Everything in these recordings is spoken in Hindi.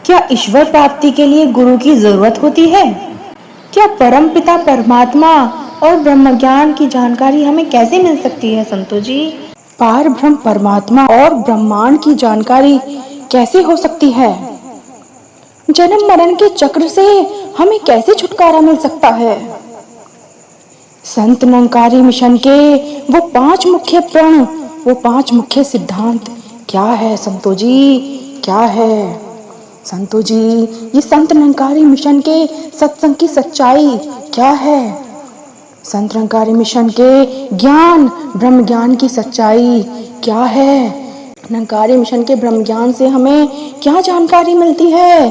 क्या ईश्वर प्राप्ति के लिए गुरु की जरूरत होती है? क्या परम पिता परमात्मा और ब्रह्म ज्ञान की जानकारी हमें कैसे मिल सकती है संतो जी? पार ब्रह्म परमात्मा और ब्रह्मांड की जानकारी कैसे हो सकती है? जन्म मरण के चक्र से हमें कैसे छुटकारा मिल सकता है? संत निरंकारी मिशन के वो 5 मुख्य प्रण, वो 5 मुख्य सिद्धांत क्या है संतो जी? क्या है संतो जी? ये संत निरंकारी मिशन के सत्संग की सच्चाई क्या है? संत निरंकारी मिशन के ज्ञान, ब्रह्म ज्ञान की सच्चाई क्या है? निरंकारी मिशन के ब्रह्म ज्ञान से हमें क्या जानकारी मिलती है?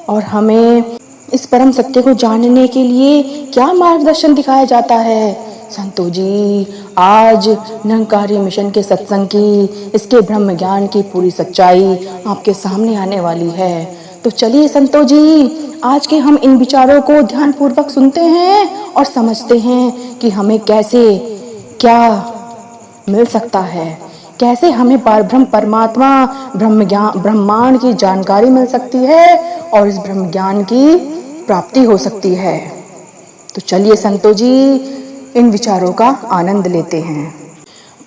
और हमें इस परम सत्य को जानने के लिए क्या मार्गदर्शन दिखाया जाता है? संतो जी, आज निरंकारी मिशन के सत्संग की, इसके ब्रह्म ज्ञान की पूरी सच्चाई आपके सामने आने वाली है। तो चलिए संतो जी, आज के हम इन विचारों को ध्यान पूर्वक सुनते हैं और समझते हैं कि हमें कैसे क्या मिल सकता है, कैसे हमें परब्रह्म परमात्मा ब्रह्म ज्ञान ब्रह्मांड की जानकारी मिल सकती है और इस ब्रह्म ज्ञान की प्राप्ति हो सकती है। तो चलिए संतो जी, इन विचारों का आनंद लेते हैं।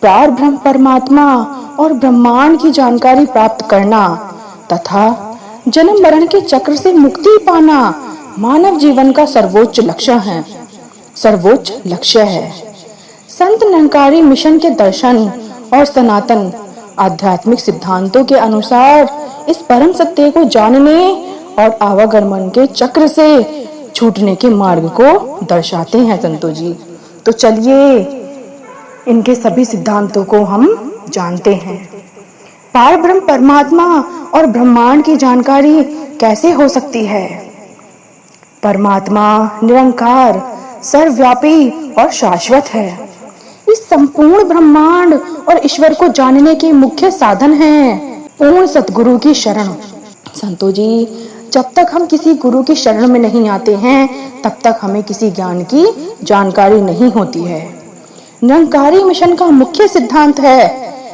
परब्रह्म परमात्मा और ब्रह्मांड की जानकारी प्राप्त करना तथा जन्म मरण के चक्र से मुक्ति पाना मानव जीवन का सर्वोच्च लक्ष्य है, सर्वोच्च लक्ष्य है। संत निरंकारी मिशन के दर्शन और सनातन आध्यात्मिक सिद्धांतों के अनुसार इस परम सत्य को जानने और आवागमन के चक्र से छूटने के मार्ग को दर्शाते हैं संतो जी। तो चलिए इनके सभी सिद्धांतों को हम जानते हैं। पार ब्रह्म परमात्मा और ब्रह्मांड की जानकारी कैसे हो सकती है? परमात्मा निरंकार, सर्वव्यापी और शाश्वत है। इस संपूर्ण ब्रह्मांड और ईश्वर को जानने के मुख्य साधन हैं पूर्ण सतगुरु की शरण। संतो जी, जब तक हम किसी गुरु की शरण में नहीं आते हैं, तब तक हमें किसी ज्ञान की जानकारी नहीं होती है। निरंकारी मिशन का मुख्य सिद्धांत है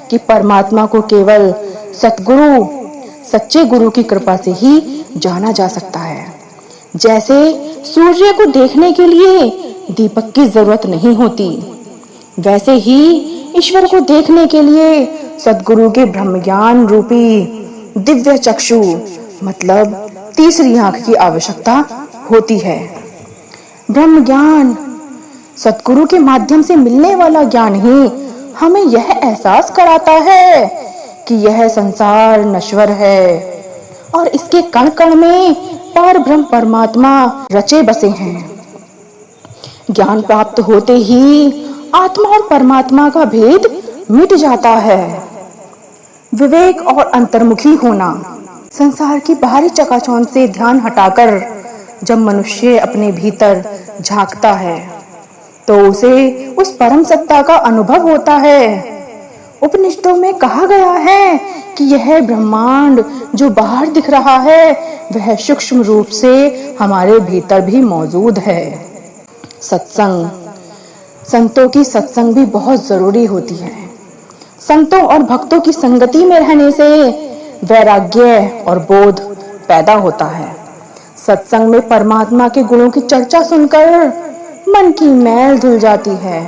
कि परमात्मा को केवल सतगुरु, सच्चे गुरु की कृपा से ही जाना जा सकता है। जैसे सूर्य को देखने के लिए दीपक की जरूरत नहीं होती, वैसे ही ईश्वर को देखने के लिए सतगुरु के ब्रह्म ज्ञान रूपी दिव्य चक्षु मतलब तीसरी आंख की आवश्यकता होती है। ब्रह्म ज्ञान, सतगुरु के माध्यम से मिलने वाला ज्ञान ही हमें यह एहसास कराता है कि यह संसार नश्वर है और इसके कण कण में पार ब्रह्म परमात्मा रचे बसे हैं। ज्ञान प्राप्त होते ही आत्मा और परमात्मा का भेद मिट जाता है। विवेक और अंतर्मुखी होना। संसार की बाहरी चकाचौंध से ध्यान हटाकर जब मनुष्य अपने भीतर झांकता है तो उसे उस परम सत्ता का अनुभव होता है। उपनिषदों में कहा गया है कि यह ब्रह्मांड जो बाहर दिख रहा है वह सूक्ष्म रूप से हमारे भीतर भी मौजूद है। सत्संग, संतों की सत्संग भी बहुत जरूरी होती है। संतों और भक्तों की संगति में रहने से वैराग्य और बोध पैदा होता है। सत्संग में परमात्मा के गुणों की चर्चा सुनकर मन की मैल धुल जाती है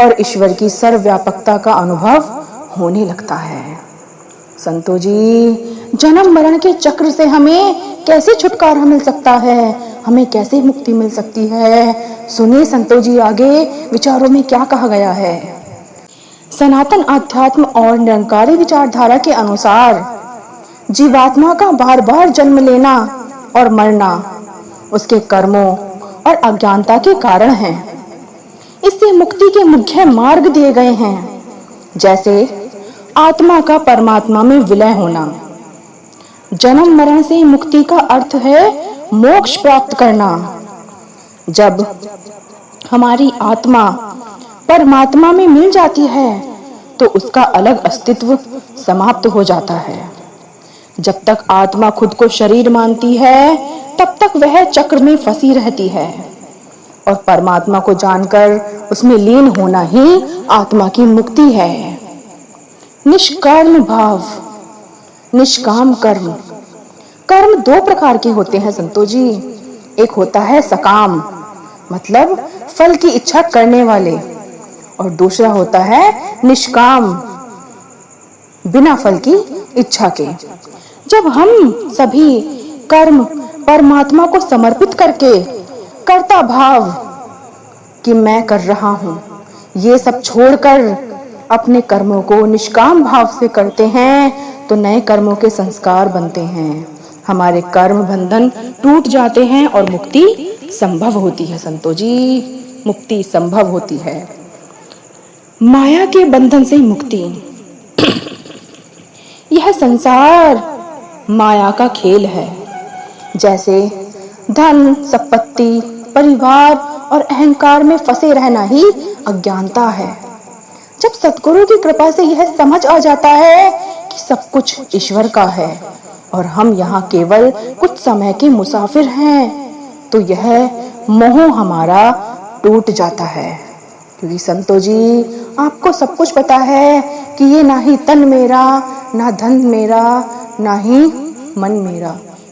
और ईश्वर की सर्वव्यापकता का अनुभव होने लगता है। संतो जी, जन्म मरण के चक्र से हमें कैसे छुटकारा मिल सकता है, हमें कैसे मुक्ति मिल सकती है? सुनिए संतो जी, आगे विचारों में क्या कहा गया है। सनातन आध्यात्म और निरंकारी विचारधारा के अनुसार जीवात्मा का बार बार जन्म लेना और मरना उसके कर्मों और अज्ञानता के कारण है। इससे मुक्ति के मुख्य मार्ग दिए गए हैं, जैसे आत्मा का परमात्मा में विलय होना। जन्म मरण से मुक्ति का अर्थ है मोक्ष प्राप्त करना। जब हमारी आत्मा परमात्मा में मिल जाती है तो उसका अलग अस्तित्व समाप्त हो जाता है। जब तक आत्मा खुद को शरीर मानती है तब तक वह चक्र में फंसी रहती है और परमात्मा को जानकर उसमें लीन होना ही आत्मा की मुक्ति है। निष्कर्म भाव, निष्काम कर्म। कर्म दो प्रकार के होते हैं संतो जी। एक होता है सकाम, मतलब फल की इच्छा करने वाले, और दूसरा होता है निष्काम, बिना फल की इच्छा के। जब हम सभी कर्म परमात्मा को समर्पित करके कर्ता भाव कि मैं कर रहा हूं, ये सब छोड़कर अपने कर्मों को निष्काम भाव से करते हैं तो नए कर्मों के संस्कार बनते हैं, हमारे कर्म बंधन टूट जाते हैं और मुक्ति संभव होती है संतो जी, मुक्ति संभव होती है। माया के बंधन से मुक्ति। यह संसार माया का खेल है। जैसे धन, संपत्ति, परिवार और अहंकार में फंसे रहना ही अज्ञानता है। जब सद्गुरु की कृपा से यह समझ आ जाता है कि सब कुछ ईश्वर का है और हम यहाँ केवल कुछ समय के मुसाफिर हैं, तो यह मोह हमारा टूट जाता है। क्योंकि संतो जी, आपको सब कुछ पता है कि ये ना ही तन मेरा, ना धन मेरा, ना ही मन मेरा,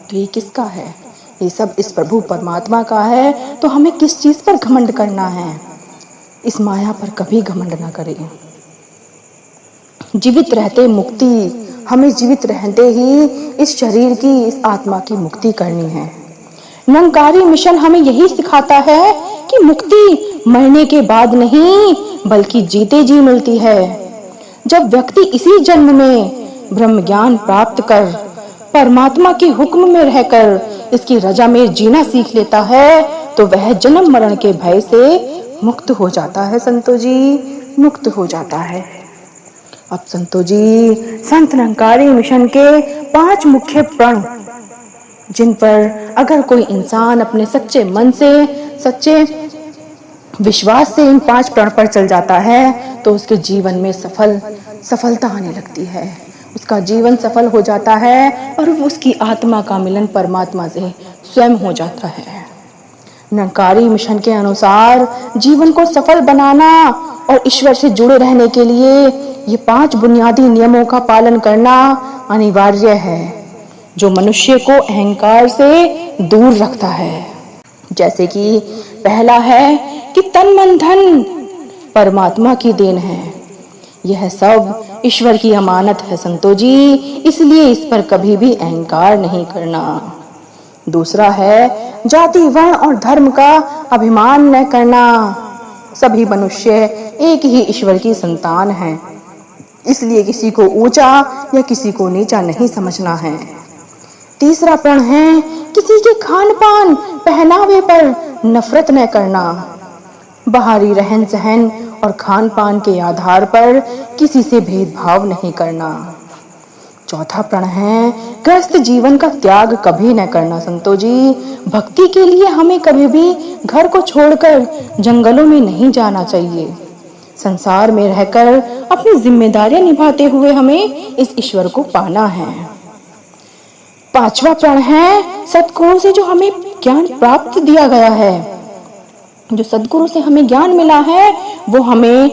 तो ये किसका है? ये सब इस प्रभु परमात्मा का है। तो हमें किस चीज पर घमंड करना है? इस माया पर कभी घमंड ना करें। जीवित रहते मुक्ति, हमें जीवित रहते ही इस शरीर की, इस आत्मा की मुक्ति करनी है। निरंकारी मिशन हमें यही सिखाता है कि मुक्ति मरने के बाद नहीं, बल्कि जीते जी मिलती है। जब व्यक्ति इसी जन्म में ब्रह्म ज्ञान प्राप्त कर परमात्मा के हुक्म में रहकर इसकी रजा में जीना सीख लेता है, तो वह जन्म मरण के भय से मुक्त हो जाता है संतो जी, मुक्त हो जाता है। अब संतो जी, संत निरंकारी मिशन के 5 मुख्य प्रण, जिन पर अगर कोई इंसान अपने सच्चे मन से, सच्चे विश्वास से इन 5 प्रण पर चल जाता है, तो उसके जीवन में सफलता आने लगती है। उसका जीवन सफल हो जाता है और उसकी आत्मा का मिलन परमात्मा से स्वयं हो जाता है। निरंकारी मिशन के अनुसार जीवन को सफल बनाना और ईश्वर से जुड़े रहने के लिए ये 5 बुनियादी नियमों का पालन करना अनिवार्य है, जो मनुष्य को अहंकार से दूर रखता है। जैसे कि पहला है कि तन मन धन परमात्मा की देन है। यह सब ईश्वर की अमानत है संतो जी, इसलिए इस पर कभी भी अहंकार नहीं करना। दूसरा है जाति, वर्ण और धर्म का अभिमान न करना। सभी मनुष्य एक ही ईश्वर की संतान हैं, इसलिए किसी को ऊंचा या किसी को नीचा नहीं समझना है। तीसरा प्रण है किसी के खान पान, पहनावे पर नफरत न करना। बाहरी रहन सहन और खान पान के आधार पर किसी से भेदभाव नहीं करना। चौथा प्रण है ग्रस्त जीवन का त्याग कभी न करना संतो जी। भक्ति के लिए हमें कभी भी घर को छोड़कर जंगलों में नहीं जाना चाहिए। संसार में रहकर अपनी जिम्मेदारियां निभाते हुए हमें इस ईश्वर को पाना है। पांचवा प्रण है सद्गुरु से जो हमें ज्ञान प्राप्त दिया गया है, जो सद्गुरु से हमें ज्ञान मिला है, वो हमें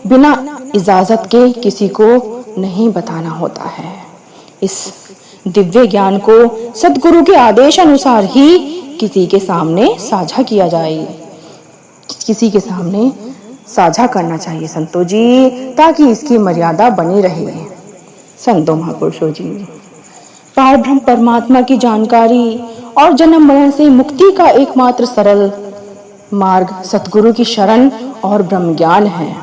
बिना इजाजत के किसी को नहीं बताना होता है। इस दिव्य ज्ञान को सद्गुरु के आदेश अनुसार ही किसी के सामने साझा किया जाए, किसी के सामने साझा करना चाहिए संतो जी, ताकि इसकी मर्यादा बनी रहे। संतो महापुरुषों जी, पारब्रह्म परमात्मा की जानकारी और जन्म मरण से मुक्ति का एकमात्र सरल मार्ग सतगुरु की शरण और ब्रह्म ज्ञान है।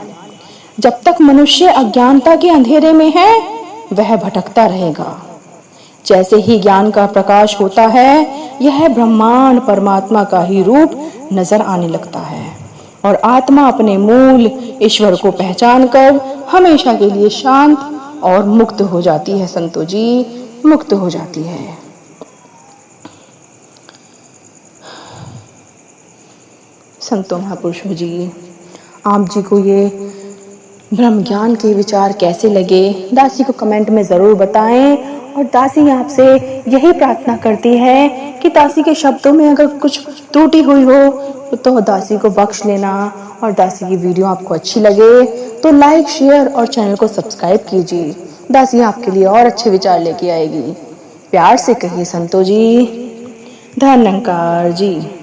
जब तक मनुष्य अज्ञानता के अंधेरे में है, वह भटकता रहेगा। जैसे ही ज्ञान का प्रकाश होता है, यह ब्रह्मांड परमात्मा का ही रूप नजर आने लगता है और आत्मा अपने मूल ईश्वर को पहचानकर हमेशा के लिए शांत और मुक्त हो जाती है संतो जी, मुक्त हो जाती है। संतो महापुरुषों जी, आप जी को ये ब्रह्म ज्ञान के विचार कैसे लगे, दासी को कमेंट में जरूर बताएं। और दासी आपसे यही प्रार्थना करती है कि दासी के शब्दों में अगर कुछ त्रुटि हुई हो तो दासी को बख्श लेना। और दासी की वीडियो आपको अच्छी लगे तो लाइक, शेयर और चैनल को सब्सक्राइब कीजिए। दासी आपके लिए और अच्छे विचार लेके आएगी। प्यार से कहिए संतो जी। धन्यकार जी।